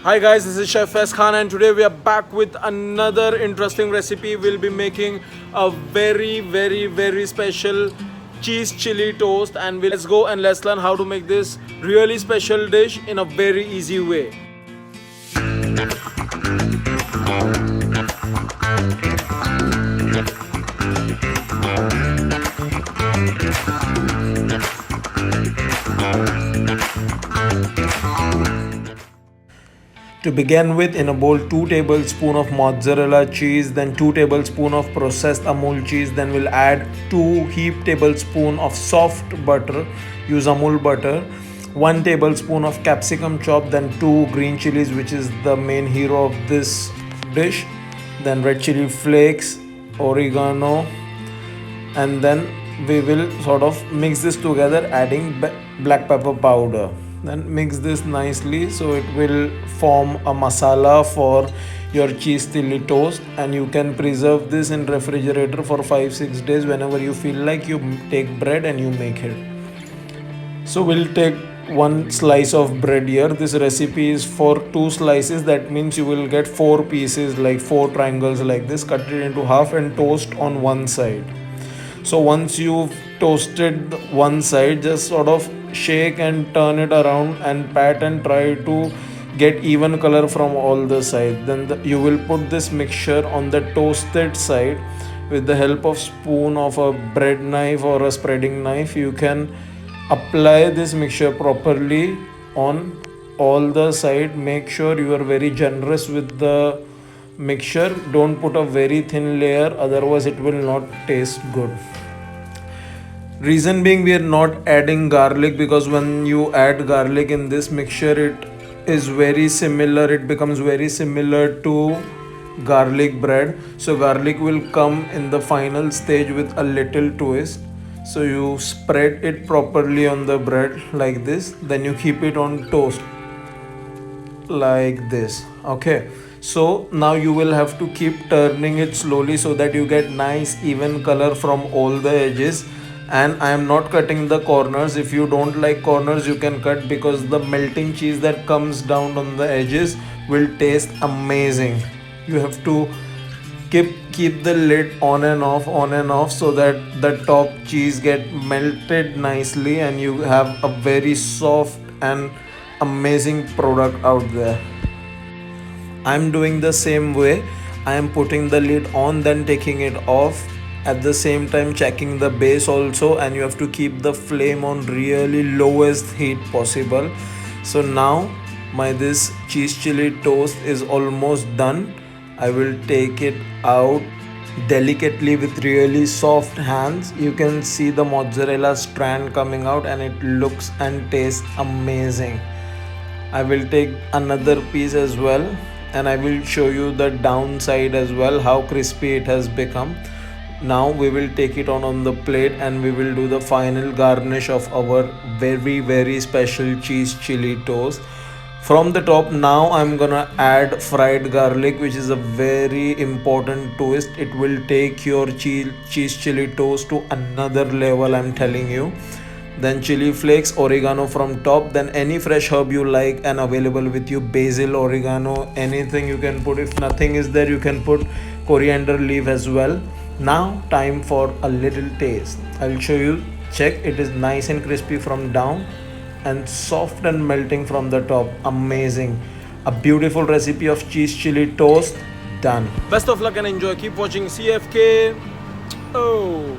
Hi guys, this is Chef Faiz Khan and today we are back with another interesting recipe. We'll be making a very special cheese chili toast and let's go and let's learn how to make this really special dish in a very easy way. To begin with, in a bowl 2 tablespoons of mozzarella cheese, then 2 tablespoons of processed Amul cheese, then we'll add 2 heaped tablespoons of soft butter, use Amul butter, 1 tablespoon of capsicum chopped, then 2 green chilies, which is the main hero of this dish, then red chili flakes, oregano, and then we will sort of mix this together, adding black pepper powder. Then mix this nicely so it will form a masala for your cheese chili toast, and you can preserve this in refrigerator for 5-6 days. Whenever you feel like, you take bread and you make it. So we'll take 1 slice of bread here. This recipe is for 2 slices, that means you will get 4 pieces, like 4 triangles like this. Cut it into half and toast on one side. So once you've toasted one side, just sort of shake and turn it around and pat and try to get even color from all the sides. Then you will put this mixture on the toasted side with the help of spoon of a bread knife or a spreading knife. You can apply this mixture properly on all the side. Make sure you are very generous with the mixture. Don't put a very thin layer, otherwise it will not taste good. Reason being, we are not adding garlic, because when you add garlic in this mixture, it is very similar, it becomes very similar to garlic bread. So garlic will come in the final stage with a little twist. So you spread it properly on the bread like this, then you keep it on toast like this. Okay, so now you will have to keep turning it slowly so that you get nice even color from all the edges. And I am not cutting the corners. If you don't like corners, you can cut, because the melting cheese that comes down on the edges will taste amazing. You have to keep the lid on and off so that the top cheese get melted nicely and you have a very soft and amazing product out there. I'm doing the same way. I am putting the lid on, then taking it off, at the same time checking the base also, and you have to keep the flame on really lowest heat possible. So now this cheese chili toast is almost done. I will take it out delicately with really soft hands. You can see the mozzarella strand coming out and it looks and tastes amazing. I will take another piece as well and I will show you the downside as well, how crispy it has become. Now we will take it on the plate and we will do the final garnish of our very special cheese chili toast. From the top, now I'm gonna add fried garlic, which is a very important twist. It will take your cheese chili toast to another level, I'm telling you. Then chili flakes, oregano from top, then any fresh herb you like and available with you, basil, oregano, anything you can put. If nothing is there, you can put coriander leaf as well. Now time for a little taste. I'll show you. Check, it is nice and crispy from down and soft and melting from the top. Amazing. A beautiful recipe of cheese chili toast done. Best of luck and enjoy. Keep watching CFK. Oh.